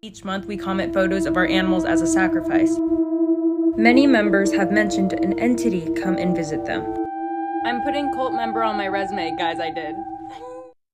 Each month, we comment photos of our animals as a sacrifice. Many members have mentioned an entity come and visit them. I'm putting cult member on my resume, guys, I did.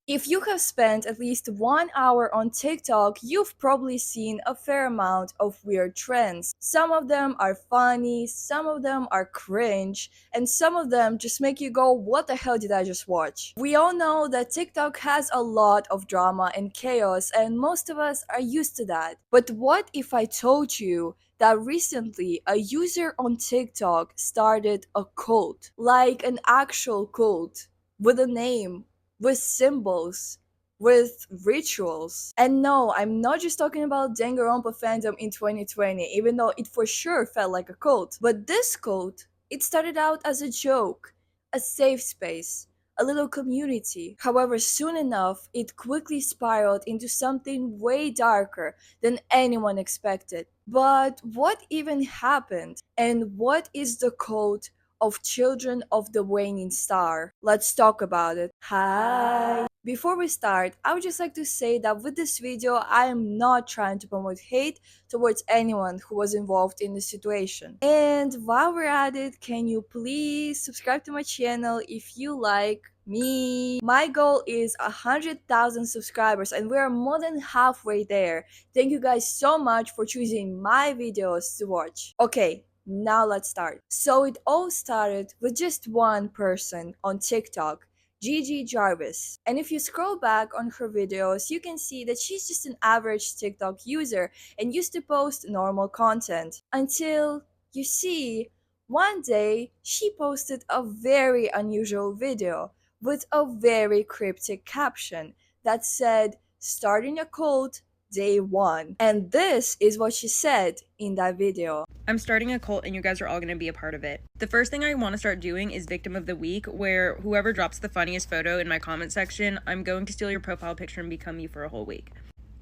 If you have spent at least 1 hour on TikTok, you've probably seen a fair amount of weird trends. Some of them are funny, some of them are cringe, and some of them just make you go, what the hell did I just watch? We all know that TikTok has a lot of drama and chaos, and most of us are used to that. But what if I told you that recently a user on TikTok started a cult? Like an actual cult with a name, with symbols, with rituals. And no, I'm not just talking about Danganronpa fandom in 2020, even though it for sure felt like a cult. But this cult, it started out as a joke, a safe space, a little community. However, soon enough, it quickly spiraled into something way darker than anyone expected. But what even happened? And what is the cult of Children of the Waning Star? Let's talk about it. Hi! Before we start, I would just like to say that with this video, I am not trying to promote hate towards anyone who was involved in the situation. And while we're at it, can you please subscribe to my channel if you like me? My goal is 100,000 subscribers and we are more than halfway there. Thank you guys so much for choosing my videos to watch. Okay, now let's start. So it all started with just one person on TikTok, Gigi Jarvis. And if you scroll back on her videos, you can see that she's just an average TikTok user and used to post normal content. Until, you see, one day she posted a very unusual video with a very cryptic caption that said, "Starting a cult, day one." And this is what she said in that video. I'm starting a cult and you guys are all gonna be a part of it. The first thing I want to start doing is Victim of the Week, where whoever drops the funniest photo in my comment section, I'm going to steal your profile picture and become you for a whole week.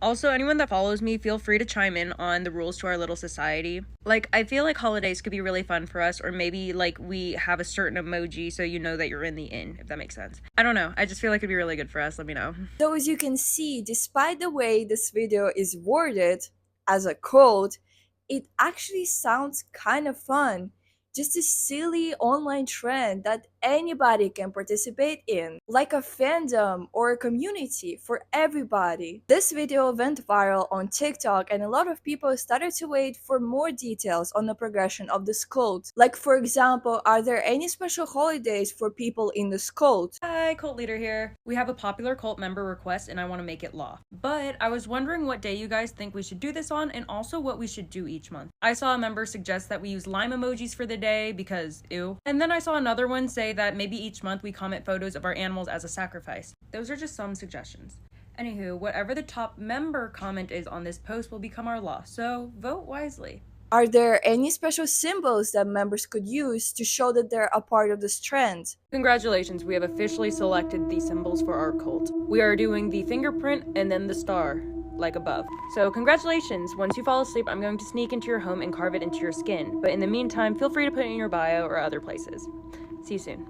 Also, anyone that follows me, feel free to chime in on the rules to our little society. Like, I feel like holidays could be really fun for us, or maybe, like, we have a certain emoji so you know that you're in the inn, if that makes sense. I don't know, I just feel like it'd be really good for us, let me know. So as you can see, despite the way this video is worded as a code, it actually sounds kind of fun. Just a silly online trend that anybody can participate in, like a fandom or a community for everybody. This video went viral on TikTok and a lot of people started to wait for more details on the progression of this cult. Like, for example, are there any special holidays for people in this cult? Hi, cult leader here. We have a popular cult member request and I want to make it law. But I was wondering what day you guys think we should do this on and also what we should do each month. I saw a member suggest that we use lime emojis for the day because ew. And then I saw another one say that maybe each month we comment photos of our animals as a sacrifice. Those are just some suggestions. Anywho, whatever the top member comment is on this post will become our law, so vote wisely. Are there any special symbols that members could use to show that they're a part of this trend? Congratulations, we have officially selected the symbols for our cult. We are doing the fingerprint and then the star, like above. So congratulations, once you fall asleep, I'm going to sneak into your home and carve it into your skin. But in the meantime, feel free to put it in your bio or other places. See you soon.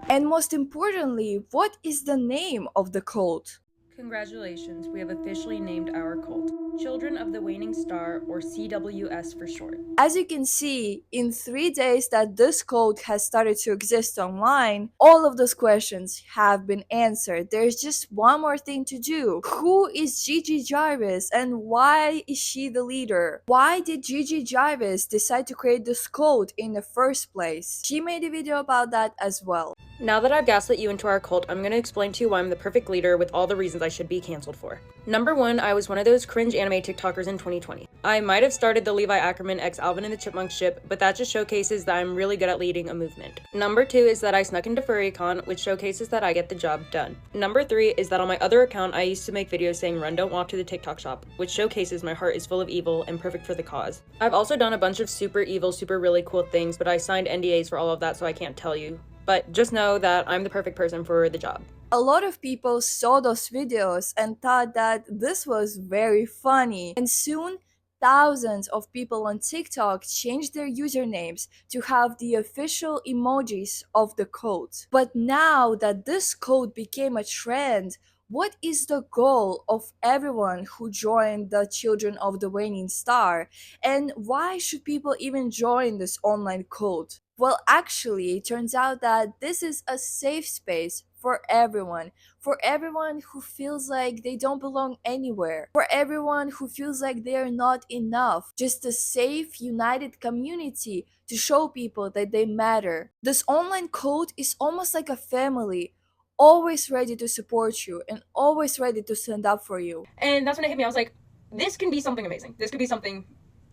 And most importantly, what is the name of the cult? Congratulations, we have officially named our cult Children of the Waning Star, or CWS for short. As you can see, in 3 days that this cult has started to exist online, all of those questions have been answered. There's just one more thing to do. Who is Gigi Jarvis and why is she the leader? Why did Gigi Jarvis decide to create this cult in the first place? She made a video about that as well. Now that I've gaslit you into our cult, I'm going to explain to you why I'm the perfect leader with all the reasons I should be canceled for. Number 1, I was one of those cringe anime TikTokers in 2020. I might have started the Levi Ackerman x Alvin and the Chipmunks ship, but that just showcases that I'm really good at leading a movement. Number 2 is that I snuck into FurryCon, which showcases that I get the job done. Number 3 is that on my other account, I used to make videos saying run, don't walk to the TikTok shop, which showcases my heart is full of evil and perfect for the cause. I've also done a bunch of super evil, super really cool things, but I signed NDAs for all of that, so I can't tell you. But just know that I'm the perfect person for the job. A lot of people saw those videos and thought that this was very funny, and soon thousands of people on TikTok changed their usernames to have the official emojis of the cult. But now that this cult became a trend, What is the goal of everyone who joined the Children of the Waning Star? And why should people even join this online cult? Well, actually, it turns out that this is a safe space for everyone who feels like they don't belong anywhere, for everyone who feels like they are not enough. Just a safe, united community to show people that they matter. This online cult is almost like a family, always ready to support you and always ready to stand up for you. And that's when it hit me. I was like, this can be something amazing. This could be something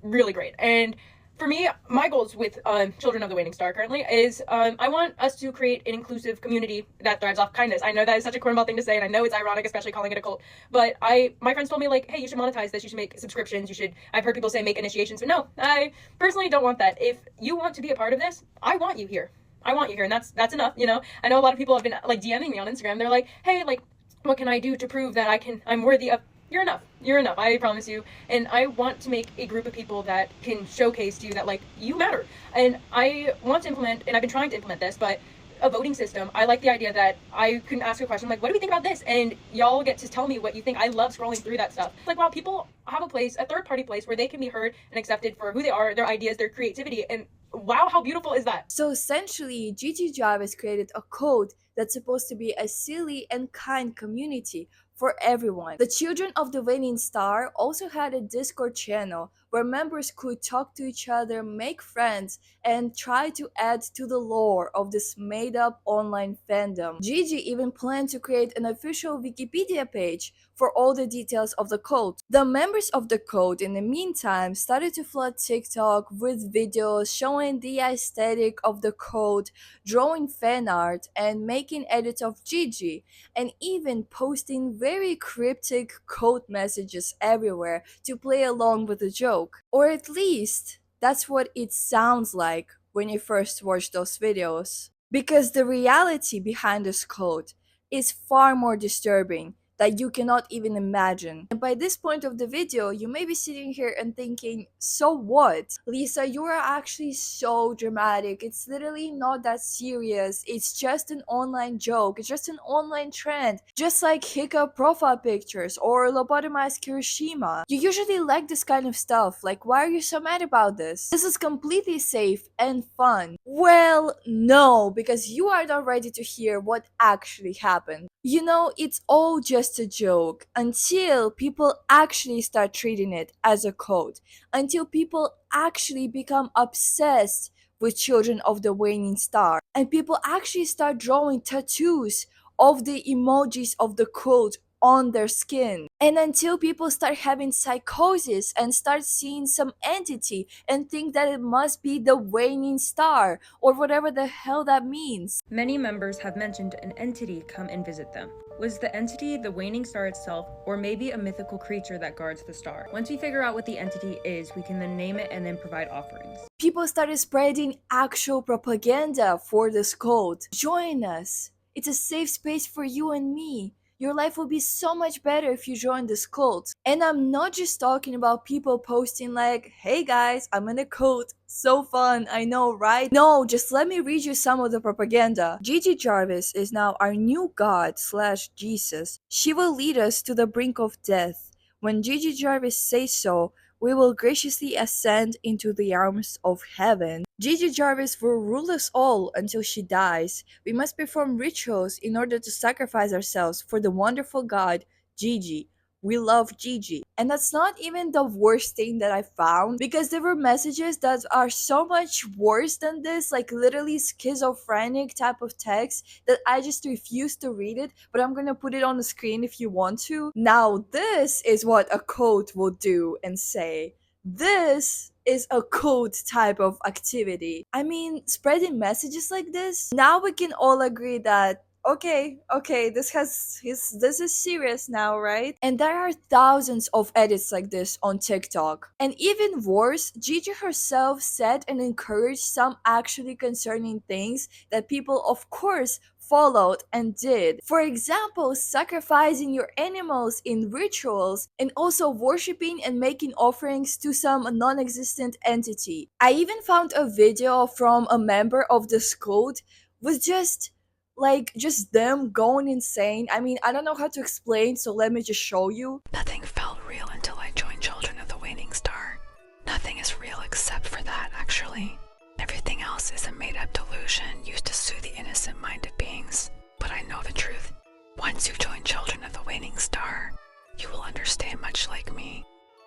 really great. And for me, my goals with Children of the Waning Star currently is I want us to create an inclusive community that thrives off kindness. I know that is such a cornball thing to say, and I know it's ironic, especially calling it a cult. But my friends told me, like, hey, you should monetize this. You should make subscriptions. You should. I've heard people say make initiations, but no, I personally don't want that. If you want to be a part of this, I want you here. I want you here, and that's enough. You know, I know a lot of people have been like DMing me on Instagram. They're like, hey, like, what can I do to prove that I'm worthy of? You're enough. You're enough. I promise you. And I want to make a group of people that can showcase to you that, like, you matter. And I want to implement, and I've been trying to implement this, but a voting system. I like the idea that I can ask a question like, what do we think about this? And y'all get to tell me what you think. I love scrolling through that stuff. Like, wow, people have a place, a third party place where they can be heard and accepted for who they are, their ideas, their creativity. And wow, how beautiful is that? So essentially, Gigi Jarvis created a code that's supposed to be a silly and kind community for everyone. The Children of the Waning Star also had a Discord channel where members could talk to each other, make friends, and try to add to the lore of this made-up online fandom. Gigi even planned to create an official Wikipedia page for all the details of the cult. The members of the cult, in the meantime, started to flood TikTok with videos showing the aesthetic of the cult, drawing fan art, and making edits of Gigi, and even posting very cryptic code messages everywhere to play along with the joke. Or at least, that's what it sounds like when you first watch those videos. Because the reality behind this code is far more disturbing that you cannot even imagine. And by this point of the video, you may be sitting here and thinking, so what? Lisa, you are actually so dramatic. It's literally not that serious. It's just an online joke. It's just an online trend. Just like hiccup profile pictures or lobotomized Kirishima. You usually like this kind of stuff. Like, why are you so mad about this? This is completely safe and fun. Well, no, because you are not ready to hear what actually happened. You know, it's all just a joke until people actually start treating it as a code, until people actually become obsessed with Children of the Waning Star, and people actually start drawing tattoos of the emojis of the code on their skin, and until people start having psychosis and start seeing some entity and think that it must be the waning star or whatever the hell that means. Many members have mentioned an entity come and visit them. Was the entity the waning star itself, or maybe a mythical creature that guards the star? Once we figure out what the entity is, we can then name it and then provide offerings. People started spreading actual propaganda for this cult. Join us. It's a safe space for you and me. Your life will be so much better if you join this cult. And I'm not just talking about people posting like, hey guys, I'm in a cult. So fun, I know, right? No, just let me read you some of the propaganda. Gigi Jarvis is now our new god slash Jesus. She will lead us to the brink of death. When Gigi Jarvis says so, we will graciously ascend into the arms of heaven. Gigi Jarvis will rule us all until she dies. We must perform rituals in order to sacrifice ourselves for the wonderful god, Gigi. We love Gigi. And that's not even the worst thing that I found, because there were messages that are so much worse than this, like literally schizophrenic type of text, that I just refuse to read it, but I'm gonna put it on the screen if you want to. Now, this is what a code will do and say. This is a code type of activity. I mean, spreading messages like this, now we can all agree that okay, this is serious now, right? And there are thousands of edits like this on TikTok. And even worse, Gigi herself said and encouraged some actually concerning things that people, of course, followed and did. For example, sacrificing your animals in rituals and also worshipping and making offerings to some non-existent entity. I even found a video from a member of this cult with just Like, just them going insane. I mean, I don't know how to explain, so let me just show you. Nothing felt real until I joined Children of the Waning Star. Nothing is real except for that, actually. Everything else is a made-up delusion used to soothe the innocent-minded beings. But I know the truth. Once you join Children of the Waning Star, you will understand much like me.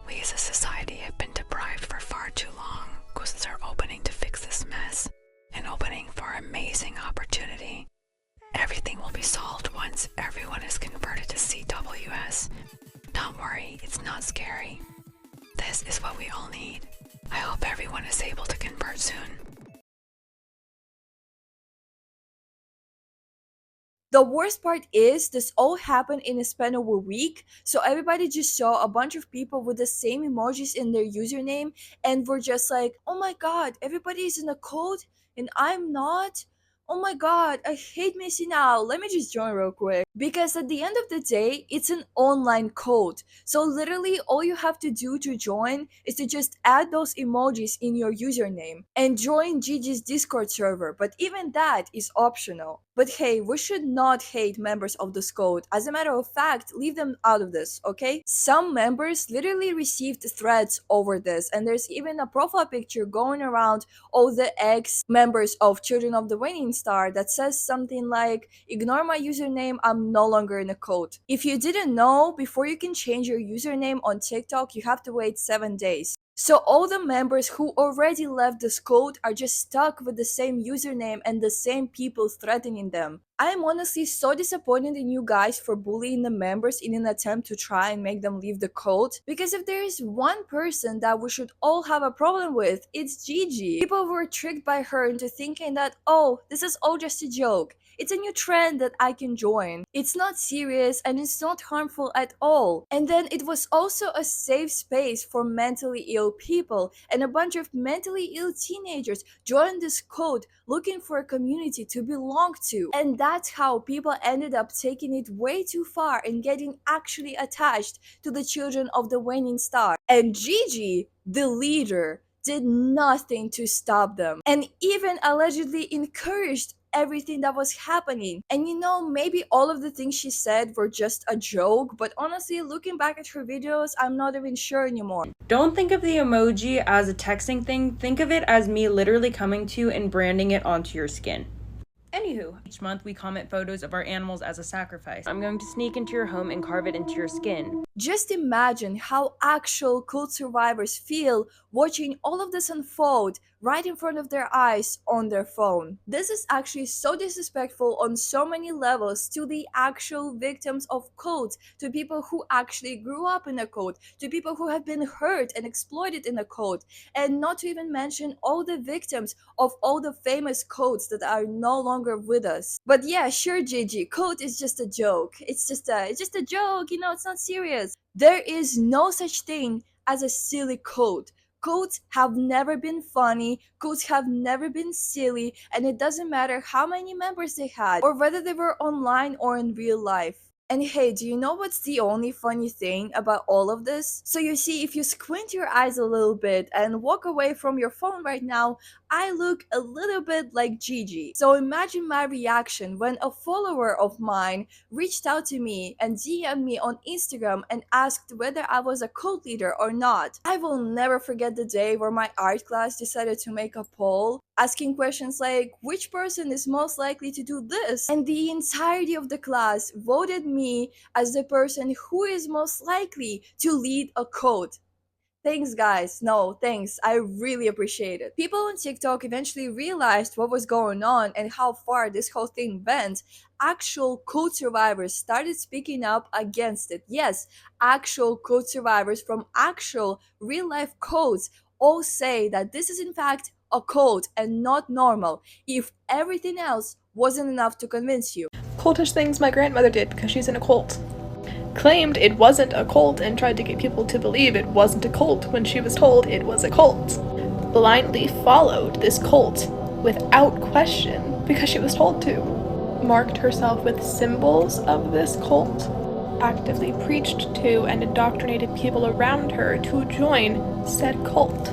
We as a society have been deprived for far too long. Ghosts are opening to fix this mess. An opening for amazing opportunity. Everything will be solved once everyone is converted to CWS. Don't worry, it's not scary. This is what we all need. I hope everyone is able to convert soon. The worst part is this all happened in a span of a week, so everybody just saw a bunch of people with the same emojis in their username and were just like, oh my god, everybody is in a cult and I'm not? Oh my god, I hate missing out. Let me just join real quick. Because at the end of the day, it's an online code. So literally all you have to do to join is to just add those emojis in your username and join Gigi's Discord server. But even that is optional. But hey, we should not hate members of this code. As a matter of fact, leave them out of this, okay? Some members literally received threats over this, and there's even a profile picture going around all the ex-members of Children of the Waning Star that says something like, ignore my username, I'm no longer in a code. If you didn't know, before you can change your username on TikTok, you have to wait 7 days. So all the members who already left this code are just stuck with the same username and the same people threatening them. I am honestly so disappointed in you guys for bullying the members in an attempt to try and make them leave the code, because if there is one person that we should all have a problem with, it's Gigi. People were tricked by her into thinking that, oh, this is all just a joke. It's a new trend that I can join. It's not serious and it's not harmful at all. And then it was also a safe space for mentally ill people, and a bunch of mentally ill teenagers joined this code looking for a community to belong to. And that's how people ended up taking it way too far and getting actually attached to the Children of the Waning Star. And Gigi, the leader, did nothing to stop them, and even allegedly encouraged everything that was happening. And you know, maybe all of the things she said were just a joke, but honestly, looking back at her videos, I'm not even sure anymore. Don't think of the emoji as a texting thing, think of it as me literally coming to you and branding it onto your skin. Anywho, each month we comment photos of our animals as a sacrifice. I'm going to sneak into your home and carve it into your skin. Just imagine how actual cult survivors feel watching all of this unfold right in front of their eyes on their phone. This is actually so disrespectful on so many levels to the actual victims of cults, to people who actually grew up in a cult, to people who have been hurt and exploited in a cult, and not to even mention all the victims of all the famous cults that are no longer with us. But yeah, sure, Gigi, cult is just a joke. It's just a joke, you know, it's not serious. There is no such thing as a silly cult. Cults have never been funny, cults have never been silly, and it doesn't matter how many members they had, or whether they were online or in real life. And hey, do you know what's the only funny thing about all of this? So you see, if you squint your eyes a little bit and walk away from your phone right now, I look a little bit like Gigi. So imagine my reaction when a follower of mine reached out to me and DM'd me on Instagram and asked whether I was a cult leader or not. I will never forget the day where my art class decided to make a poll asking questions like, which person is most likely to do this? And the entirety of the class voted me as the person who is most likely to lead a cult. Thanks, guys. No, thanks. I really appreciate it. People on TikTok eventually realized what was going on and how far this whole thing went. Actual cult survivors started speaking up against it. Yes, actual cult survivors from actual real life cults all say that this is in fact a cult and not normal, if everything else wasn't enough to convince you. Cultish things my grandmother did because she's in a cult. Claimed it wasn't a cult and tried to get people to believe it wasn't a cult when she was told it was a cult. Blindly followed this cult without question because she was told to. Marked herself with symbols of this cult. Actively preached to and indoctrinated people around her to join said cult.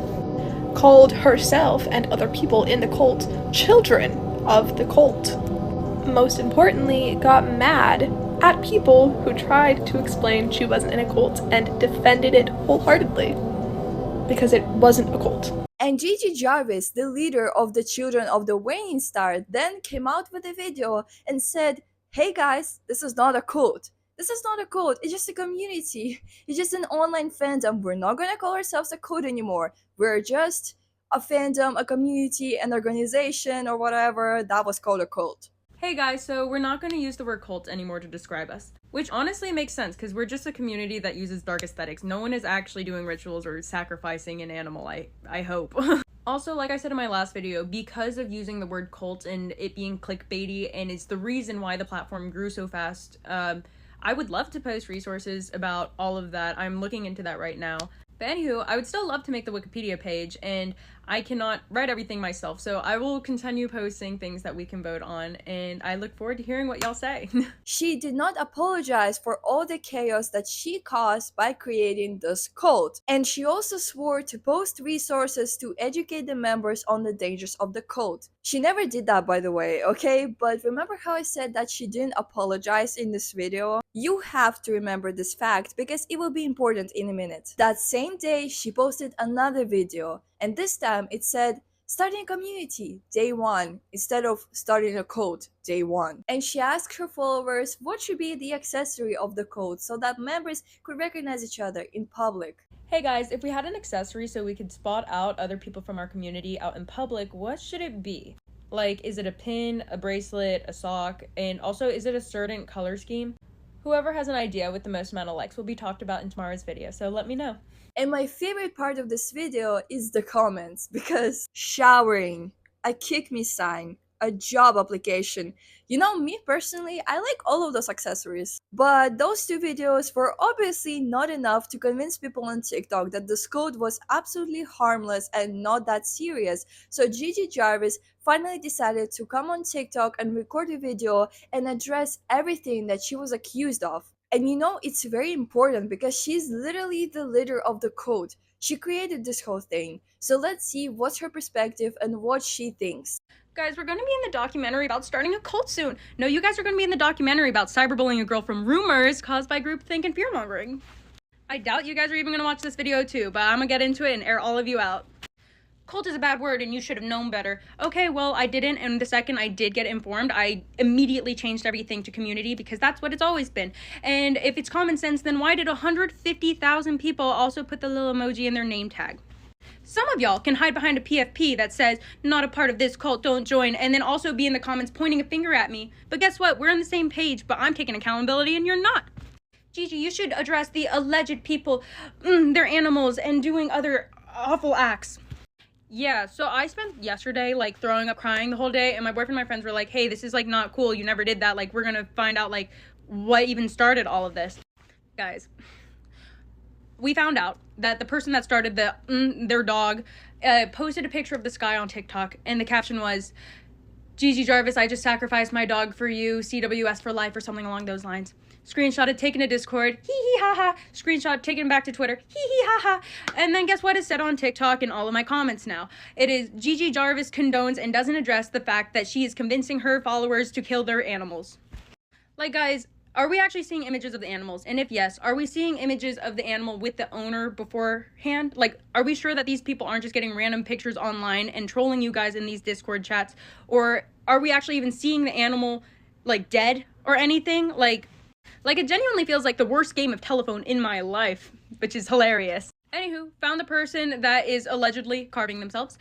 Called herself and other people in the cult children of the cult. most importantly, got mad at people who tried to explain she wasn't in a cult and defended it wholeheartedly because it wasn't a cult. And Gigi Jarvis, the leader of the Children of the Waning Star, then came out with a video and said, "Hey guys, this is not a cult. This is not a cult, it's just a community. It's just an online fandom. We're not gonna call ourselves a cult anymore. We're just a fandom, a community, an organization, or whatever that was called a cult." Hey guys, so we're not going to use the word cult anymore to describe us. Which honestly makes sense, because we're just a community that uses dark aesthetics. No one is actually doing rituals or sacrificing an animal, I hope. Also, like I said in my last video, because of using the word cult and it being clickbaity, and it's the reason why the platform grew so fast, I would love to post resources about all of that. I'm looking into that right now. But anywho, I would still love to make the Wikipedia page, and I cannot write everything myself, so I will continue posting things that we can vote on, and I look forward to hearing what y'all say. She did not apologize for all the chaos that she caused by creating this cult. And she also swore to post resources to educate the members on the dangers of the cult. She never did that, by the way, okay? But remember how I said that she didn't apologize in this video? You have to remember this fact because it will be important in a minute. That same day, she posted another video, and this time it said, "Starting a community, day 1, instead of starting a cult, day 1. And she asked her followers what should be the accessory of the cult so that members could recognize each other in public. Hey guys, if we had an accessory so we could spot out other people from our community out in public, what should it be? Like, is it a pin, a bracelet, a sock, and also is it a certain color scheme? Whoever has an idea with the most amount of likes will be talked about in tomorrow's video, so let me know. And my favorite part of this video is the comments, because showering, a kick me sign, a job application. You know, me personally, I like all of those accessories. But those two videos were obviously not enough to convince people on TikTok that this code was absolutely harmless and not that serious. So Gigi Jarvis finally decided to come on TikTok and record a video and address everything that she was accused of. And you know, it's very important because she's literally the leader of the code. She created this whole thing. So let's see what's her perspective and what she thinks. Guys, we're going to be in the documentary about starting a cult soon. No, you guys are going to be in the documentary about cyberbullying a girl from rumors caused by groupthink and fear-mongering. I doubt you guys are even going to watch this video too, but I'm going to get into it and air all of you out. Cult is a bad word and you should have known better. Okay, well, I didn't, and the second I did get informed, I immediately changed everything to community because that's what it's always been. And if it's common sense, then why did 150,000 people also put the little emoji in their name tag? Some of y'all can hide behind a PFP that says, "Not a part of this cult, don't join," and then also be in the comments pointing a finger at me. But guess what? We're on the same page, but I'm taking accountability and you're not. Gigi, you should address the alleged people, their animals, and doing other awful acts. Yeah, so I spent yesterday, like, throwing up crying the whole day, and my boyfriend and my friends were like, "Hey, this is, like, not cool. You never did that. Like, we're gonna find out, like, what even started all of this." Guys, we found out that the person that started their dog posted a picture of the sky on TikTok, and the caption was, "Gigi Jarvis, I just sacrificed my dog for you, CWS for life," or something along those lines. Screenshotted, taken to Discord, hee hee ha ha. Screenshot, taken back to Twitter, hee hee ha ha. And then guess what is said on TikTok in all of my comments now? It is, Gigi Jarvis condones and doesn't address the fact that she is convincing her followers to kill their animals. Like, guys, are we actually seeing images of the animals? And if yes, are we seeing images of the animal with the owner beforehand? Like, are we sure that these people aren't just getting random pictures online and trolling you guys in these Discord chats? Or are we actually even seeing the animal, like, dead or anything? Like, it genuinely feels like the worst game of telephone in my life, which is hilarious. Anywho, found the person that is allegedly carving themselves.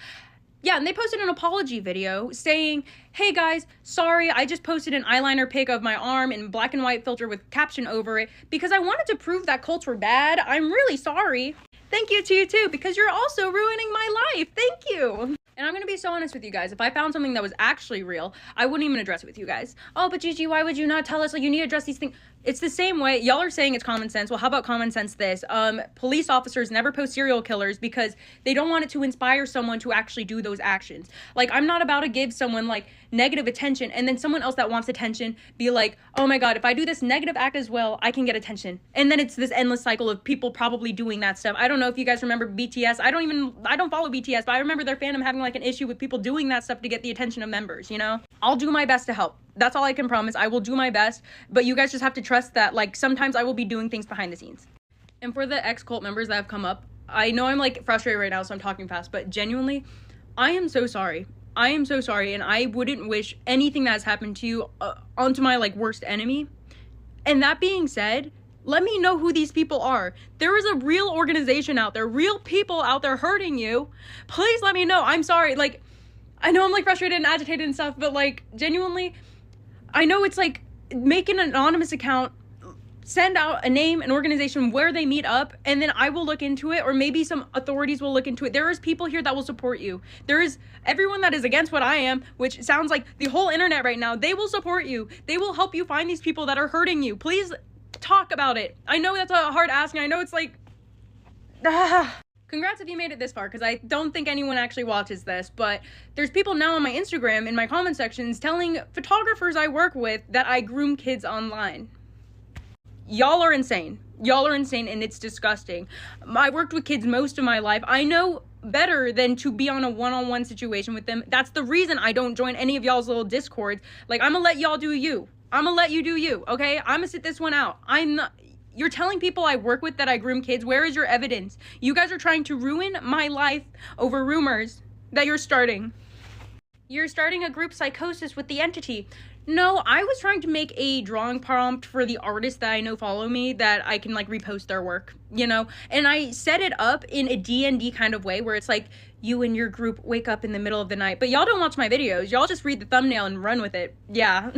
Yeah, and they posted an apology video saying, "Hey guys, sorry, I just posted an eyeliner pic of my arm in black and white filter with caption over it because I wanted to prove that cults were bad. I'm really sorry. Thank you to you too, because you're also ruining my life. Thank you." And I'm gonna be so honest with you guys, if I found something that was actually real, I wouldn't even address it with you guys. "Oh, but Gigi, why would you not tell us? Like, you need to address these things." It's the same way. Y'all are saying it's common sense. Well, how about common sense this? Police officers never post serial killers because they don't want it to inspire someone to actually do those actions. Like, I'm not about to give someone, like, negative attention and then someone else that wants attention be like, "Oh my god, if I do this negative act as well, I can get attention." And then it's this endless cycle of people probably doing that stuff. I don't know if you guys remember BTS. I don't follow BTS, but I remember their fandom having, like, an issue with people doing that stuff to get the attention of members, you know? I'll do my best to help. That's all I can promise. I will do my best, but you guys just have to trust that, like, sometimes I will be doing things behind the scenes. And for the ex-cult members that have come up, I know I'm, like, frustrated right now, so I'm talking fast, but genuinely, I am so sorry. I am so sorry, and I wouldn't wish anything that has happened to you onto my, like, worst enemy. And that being said, let me know who these people are. There is a real organization out there, real people out there hurting you. Please let me know. I'm sorry. Like, I know I'm, like, frustrated and agitated and stuff, but, like, genuinely, I know it's, like, make an anonymous account, send out a name, an organization, where they meet up, and then I will look into it, or maybe some authorities will look into it. There is people here that will support you. There is everyone that is against what I am, which sounds like the whole internet right now. They will support you. They will help you find these people that are hurting you. Please talk about it. I know that's a hard ask, and I know it's like, Congrats if you made it this far, because I don't think anyone actually watches this, but there's people now on my Instagram in my comment sections telling photographers I work with that I groom kids online. Y'all are insane. Y'all are insane, and it's disgusting. I worked with kids most of my life. I know better than to be on a one-on-one situation with them. That's the reason I don't join any of y'all's little discords. Like, I'm gonna let y'all do you. I'm gonna let you do you, okay? I'm gonna sit this one out. You're telling people I work with that I groom kids. Where is your evidence? You guys are trying to ruin my life over rumors that you're starting. You're starting a group psychosis with the entity. No, I was trying to make a drawing prompt for the artists that I know follow me that I can, like, repost their work, you know? And I set it up in a D&D kind of way where it's like, you and your group wake up in the middle of the night. But y'all don't watch my videos. Y'all just read the thumbnail and run with it. Yeah.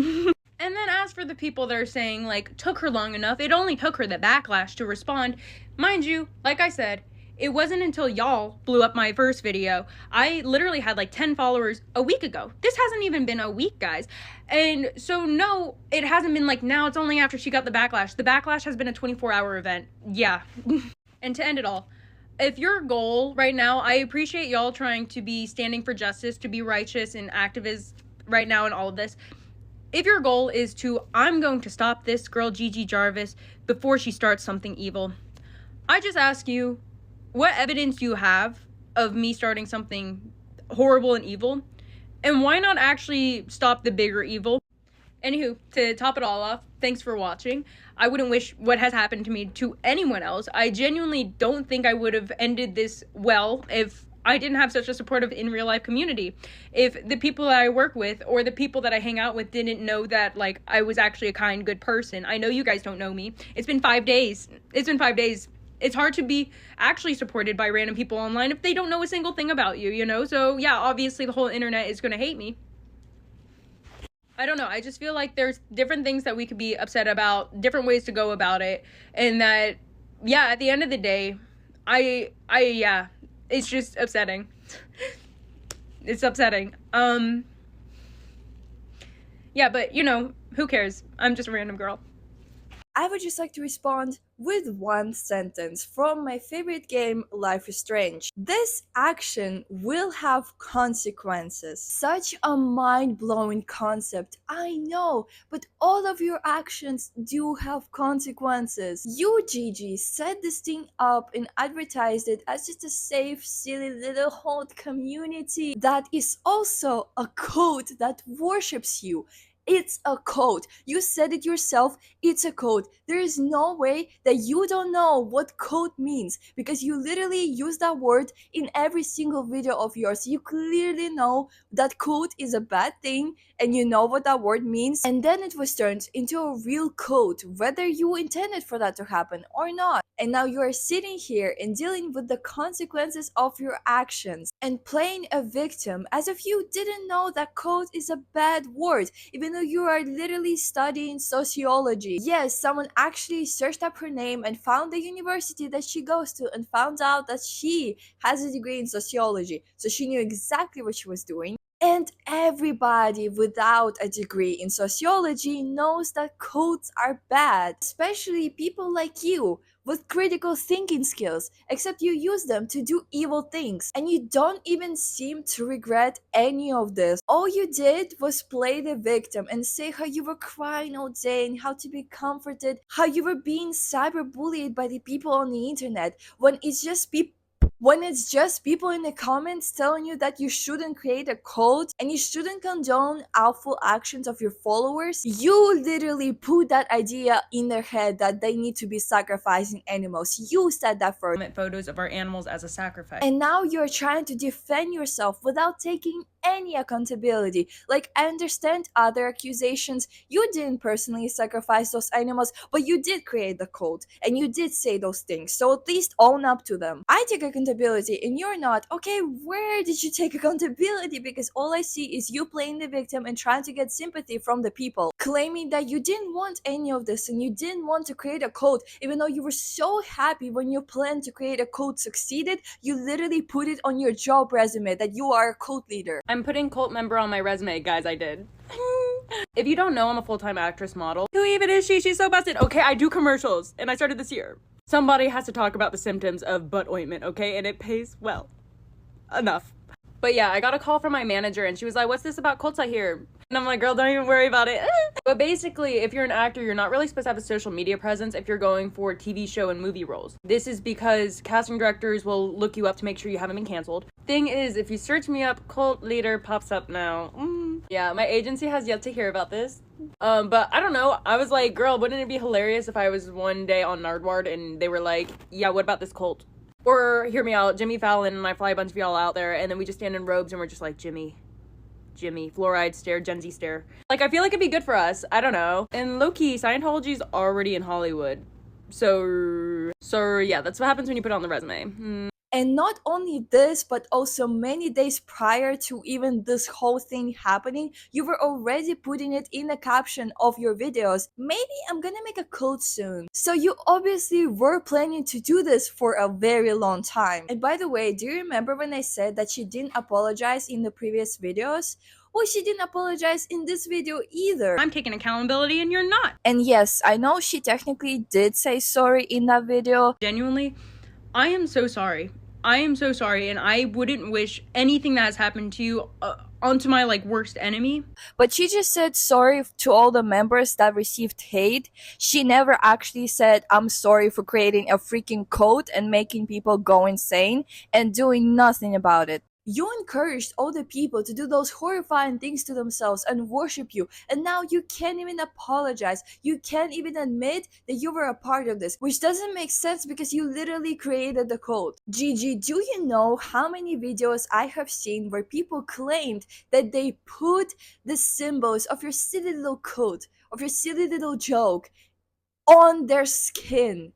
And then as for the people that are saying, like, took her long enough, it only took her the backlash to respond. Mind you, like I said, it wasn't until y'all blew up my first video. I literally had like 10 followers a week ago. This hasn't even been a week, guys. And so no, it hasn't been like now. It's only after she got the backlash. The backlash has been a 24-hour event. Yeah. And to end it all, if your goal right now, I appreciate y'all trying to be standing for justice, to be righteous and activist right now in all of this. If your goal is to, I'm going to stop this girl Gigi Jarvis before she starts something evil, I just ask you, what evidence do you have of me starting something horrible and evil? And why not actually stop the bigger evil? Anywho, to top it all off, thanks for watching. I wouldn't wish what has happened to me to anyone else. I genuinely don't think I would have ended this well if I didn't have such a supportive in real life community. If the people that I work with or the people that I hang out with didn't know that, like, I was actually a kind, good person. I know you guys don't know me. It's been 5 days. It's been 5 days. It's hard to be actually supported by random people online if they don't know a single thing about you, you know? So yeah, obviously the whole internet is gonna hate me. I don't know, I just feel like there's different things that we could be upset about, different ways to go about it, and that, yeah, at the end of the day, yeah, it's just upsetting. It's upsetting. Yeah, but, you know, who cares? I'm just a random girl. I would just like to respond with one sentence from my favorite game, Life is Strange. This action will have consequences. Such a mind-blowing concept, I know, but all of your actions do have consequences. You, Gigi, set this thing up and advertised it as just a safe, silly little hot community that is also a cult that worships you. It's a code. You said it yourself. It's a code. There is no way that you don't know what code means because you literally use that word in every single video of yours. You clearly know that code is a bad thing and you know what that word means. And then it was turned into a real code, whether you intended for that to happen or not. And now you are sitting here and dealing with the consequences of your actions and playing a victim as if you didn't know that code is a bad word, even though you are literally studying sociology. Yes, someone actually searched up her name and found the university that she goes to and found out that she has a degree in sociology. So she knew exactly what she was doing. And everybody without a degree in sociology knows that codes are bad, especially people like you with critical thinking skills, except you use them to do evil things. And you don't even seem to regret any of this. All you did was play the victim and say how you were crying all day and how to be comforted, how you were being cyberbullied by the people on the internet, when it's just people when it's just people in the comments telling you that you shouldn't create a cult and you shouldn't condone awful actions of your followers, you literally put that idea in their head that they need to be sacrificing animals. You said that first. Photos of our animals as a sacrifice. And now you're trying to defend yourself without taking any accountability. Like, I understand other accusations. You didn't personally sacrifice those animals, but you did create the cult and you did say those things. So at least own up to them. I take accountability and you're not. Okay, where did you take accountability? Because all I see is you playing the victim and trying to get sympathy from the people, claiming that you didn't want any of this and you didn't want to create a cult, even though you were so happy when your plan to create a cult succeeded. You literally put it on your job resume that you are a cult leader. I'm putting cult member on my resume, guys, I did. If you don't know, I'm a full-time actress model. Who even is she? She's so busted. Okay, I do commercials, and I started this year. Somebody has to talk about the symptoms of butt ointment, okay? And it pays well. Enough. But yeah, I got a call from my manager, and she was like, what's this about cults I hear? And I'm like, girl, don't even worry about it. But basically, if you're an actor, you're not really supposed to have a social media presence if you're going for TV show and movie roles. This is because casting directors will look you up to make sure you haven't been canceled. Thing is, if you search me up, cult leader pops up now. Yeah, my agency has yet to hear about this. But I don't know. I was like, girl, wouldn't it be hilarious if I was one day on Nardward and they were like, yeah, what about this cult? Or, hear me out, Jimmy Fallon and I fly a bunch of y'all out there and then we just stand in robes and we're just like, Jimmy, fluoride stare, Gen Z stare. Like, I feel like it'd be good for us. I don't know. And low-key, Scientology's already in Hollywood. So yeah, that's what happens when you put it on the resume. And not only this, but also many days prior to even this whole thing happening, you were already putting it in the caption of your videos. Maybe I'm gonna make a cult soon. So you obviously were planning to do this for a very long time. And by the way, do you remember when I said that she didn't apologize in the previous videos? Well, she didn't apologize in this video either. I'm taking accountability and you're not. And yes, I know she technically did say sorry in that video. Genuinely, I am so sorry. I am so sorry, and I wouldn't wish anything that has happened to you onto my, like, worst enemy. But she just said sorry to all the members that received hate. She never actually said, I'm sorry for creating a freaking cult and making people go insane and doing nothing about it. You encouraged all the people to do those horrifying things to themselves and worship you, and now you can't even apologize. You can't even admit that you were a part of this, which doesn't make sense because you literally created the cult. Gigi, do you know how many videos I have seen where people claimed that they put the symbols of your silly little cult, of your silly little joke, on their skin?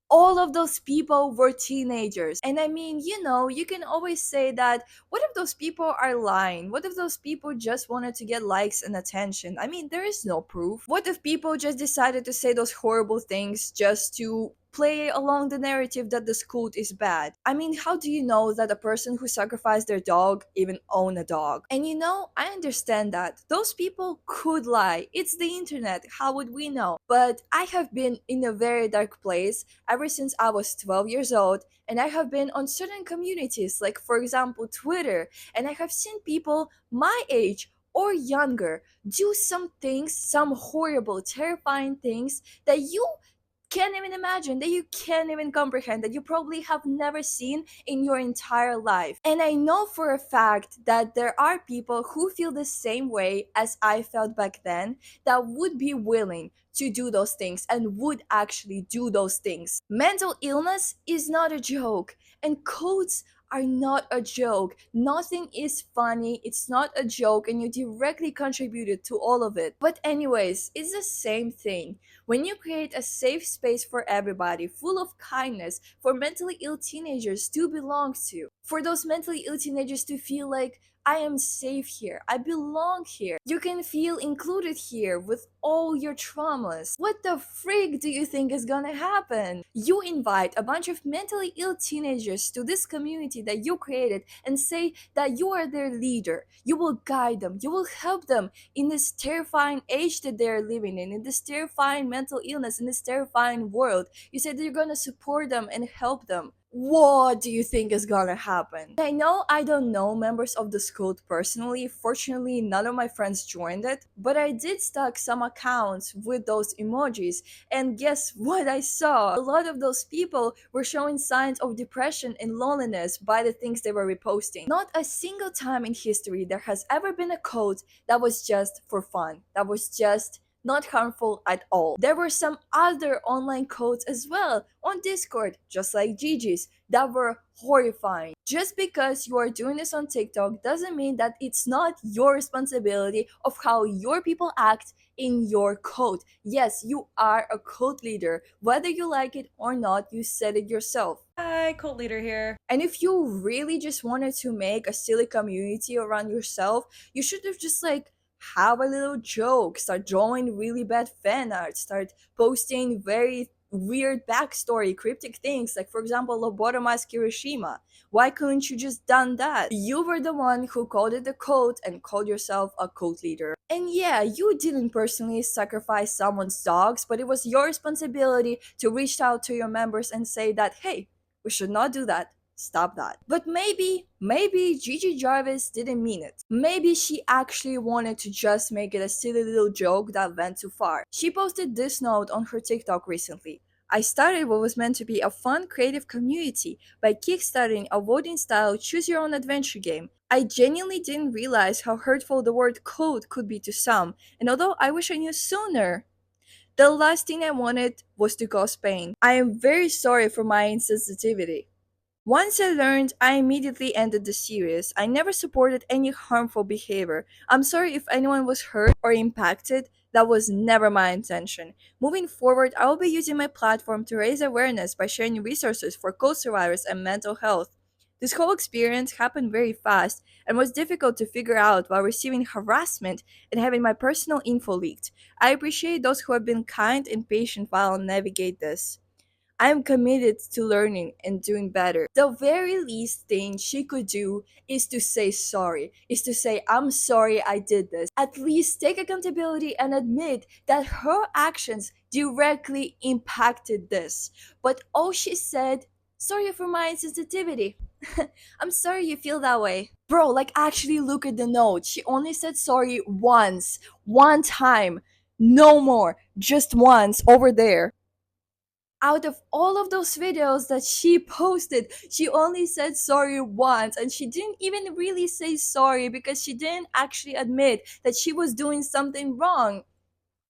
All of those people were teenagers. And I mean, you know, you can always say that, what if those people are lying? What if those people just wanted to get likes and attention? I mean, there is no proof. What if people just decided to say those horrible things just to play along the narrative that this cult is bad? I mean, how do you know that a person who sacrificed their dog even own a dog? And you know, I understand that. Those people could lie. It's the internet. How would we know? But I have been in a very dark place ever since I was 12 years old, and I have been on certain communities, like for example Twitter, and I have seen people my age or younger do some things, some horrible, terrifying things that you can't even imagine, that you can't even comprehend, that you probably have never seen in your entire life. And I know for a fact that there are people who feel the same way as I felt back then, that would be willing to do those things and would actually do those things. Mental illness is not a joke, and cults are not a joke. Nothing is funny, it's not a joke, and you directly contributed to all of it. But anyways, it's the same thing. When you create a safe space for everybody, full of kindness, for mentally ill teenagers to belong to, for those mentally ill teenagers to feel like, I am safe here, I belong here, you can feel included here with all your traumas. What the freak do you think is gonna happen? You invite a bunch of mentally ill teenagers to this community that you created and say that you are their leader. You will guide them, you will help them in this terrifying age that they're living in this terrifying mental illness, in this terrifying world. You said that you're gonna support them and help them. what do you think is gonna happen? I know I don't know members of this cult personally. Fortunately, none of my friends joined it, but I did stalk some accounts with those emojis, and guess what I saw? A lot of those people were showing signs of depression and loneliness by the things they were reposting. Not a single time in history there has ever been a cult that was just for fun, that was just not harmful at all. There were some other online codes as well on Discord, just like Gigi's, that were horrifying. Just because you are doing this on TikTok doesn't mean that it's not your responsibility of how your people act in your code. Yes, you are a code leader. Whether you like it or not, you said it yourself. Hi, cult leader here. And if you really just wanted to make a silly community around yourself, you should have just have a little joke, start drawing really bad fan art, start posting very weird backstory, cryptic things, like for example, lobotomized Kirishima. Why couldn't you just done that? You were the one who called it a cult and called yourself a cult leader. And yeah, you didn't personally sacrifice someone's dogs, but it was your responsibility to reach out to your members and say that, hey, we should not do that. Stop that. But maybe Gigi Jarvis didn't mean it. Maybe she actually wanted to just make it a silly little joke that went too far. She posted this note on her TikTok recently. I started what was meant to be a fun, creative community by kickstarting a voting-style choose-your-own-adventure game. I genuinely didn't realize how hurtful the word code could be to some, and although I wish I knew sooner, the last thing I wanted was to cause pain. I am very sorry for my insensitivity. Once I learned, I immediately ended the series. I never supported any harmful behavior. I'm sorry if anyone was hurt or impacted. That was never my intention. Moving forward, I will be using my platform to raise awareness by sharing resources for cult survivors and mental health. This whole experience happened very fast and was difficult to figure out while receiving harassment and having my personal info leaked. I appreciate those who have been kind and patient while I navigate this. I am committed to learning and doing better. The very least thing she could do is to say sorry, is to say, I'm sorry I did this. At least take accountability and admit that her actions directly impacted this. But all she said, sorry for my insensitivity. I'm sorry you feel that way. Bro, actually look at the note. She only said sorry once. One time. No more. Just once over there. Out of all of those videos that she posted, she only said sorry once, and she didn't even really say sorry because she didn't actually admit that she was doing something wrong.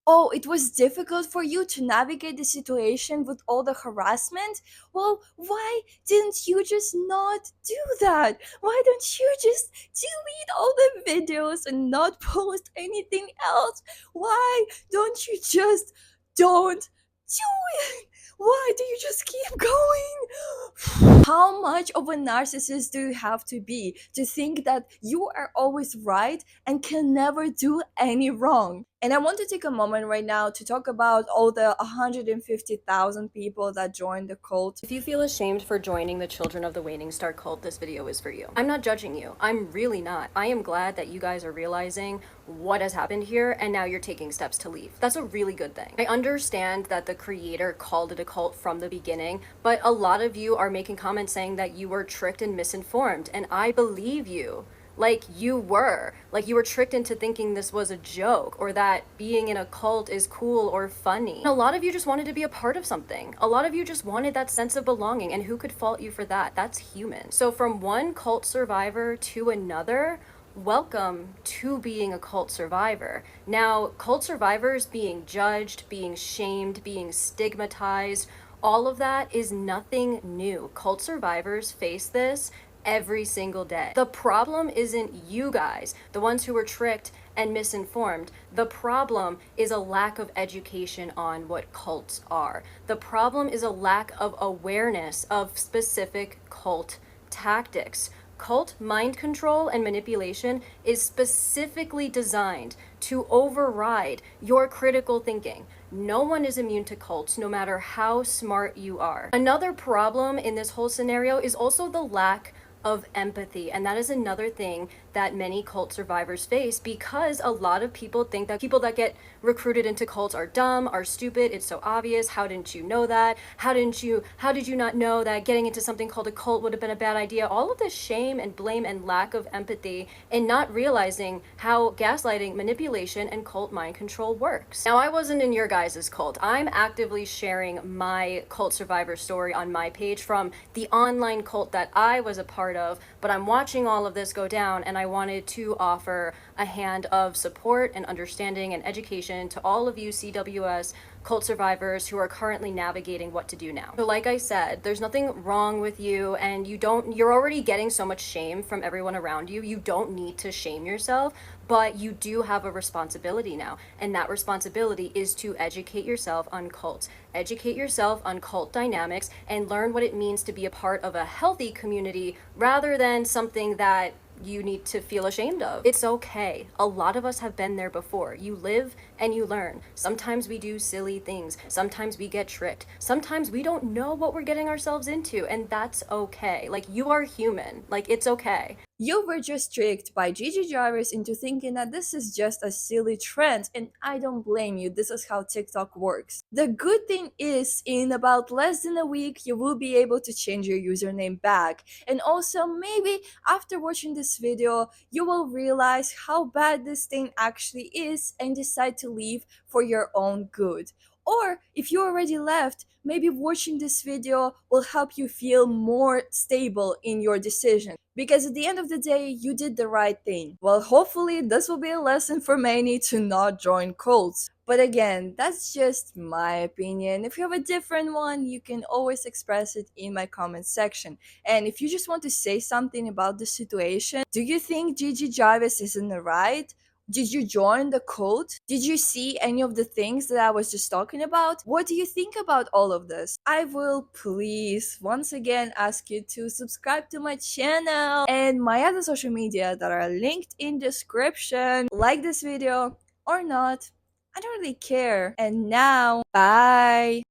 Oh, it was difficult for you to navigate the situation with all the harassment? Well, why didn't you just not do that? Why don't you just delete all the videos and not post anything else? Why don't you just don't do it? Why do you just keep going? How much of a narcissist do you have to be to think that you are always right and can never do any wrong? And I want to take a moment right now to talk about all the 150,000 people that joined the cult. If you feel ashamed for joining the Children of the Waning Star cult, this video is for you. I'm not judging you. I'm really not. I am glad that you guys are realizing what has happened here and now you're taking steps to leave. That's a really good thing. I understand that the creator called it a cult from the beginning, but a lot of you are making comments saying that you were tricked and misinformed, and I believe you. You were tricked into thinking this was a joke or that being in a cult is cool or funny. And a lot of you just wanted to be a part of something. A lot of you just wanted that sense of belonging, and who could fault you for that? That's human. So from one cult survivor to another, welcome to being a cult survivor. Now, cult survivors being judged, being shamed, being stigmatized, all of that is nothing new. Cult survivors face this every single day. The problem isn't you guys, the ones who were tricked and misinformed. The problem is a lack of education on what cults are. The problem is a lack of awareness of specific cult tactics. Cult mind control and manipulation is specifically designed to override your critical thinking. No one is immune to cults, no matter how smart you are. Another problem in this whole scenario is also the lack of empathy. And that is another thing that many cult survivors face, because a lot of people think that people that get recruited into cults are dumb, are stupid. It's so obvious. How didn't you know that? How did you not know that getting into something called a cult would have been a bad idea? All of this shame and blame and lack of empathy, and not realizing how gaslighting, manipulation, and cult mind control works. Now, I wasn't in your guys' cult. I'm actively sharing my cult survivor story on my page from the online cult that I was a part of, but I'm watching all of this go down, and I wanted to offer a hand of support and understanding and education to all of you CWS cult survivors who are currently navigating what to do now. So like I said, there's nothing wrong with you, and you're already getting so much shame from everyone around you. You don't need to shame yourself, but you do have a responsibility now, and that responsibility is to educate yourself on cults, educate yourself on cult dynamics, and learn what it means to be a part of a healthy community rather than something that you need to feel ashamed of. It's okay. A lot of us have been there before. You live and you learn. Sometimes we do silly things. Sometimes we get tricked. Sometimes we don't know what we're getting ourselves into, and that's okay. Like, you are human. Like, it's okay. You were just tricked by Gigi drivers into thinking that this is just a silly trend, and I don't blame you. This is how TikTok works. The good thing is, in about less than a week, you will be able to change your username back. And also, maybe after watching this video, you will realize how bad this thing actually is and decide to leave for your own good. Or if you already left, maybe watching this video will help you feel more stable in your decision. Because at the end of the day, you did the right thing. Well, hopefully this will be a lesson for many to not join cults. But again, that's just my opinion. If you have a different one, you can always express it in my comment section. And if you just want to say something about the situation, do you think Gigi Jarvis is in the right? Did you join the cult? Did you see any of the things that I was just talking about? What do you think about all of this? I will please once again ask you to subscribe to my channel and my other social media that are linked in description. Like this video or not, I don't really care. And now, bye!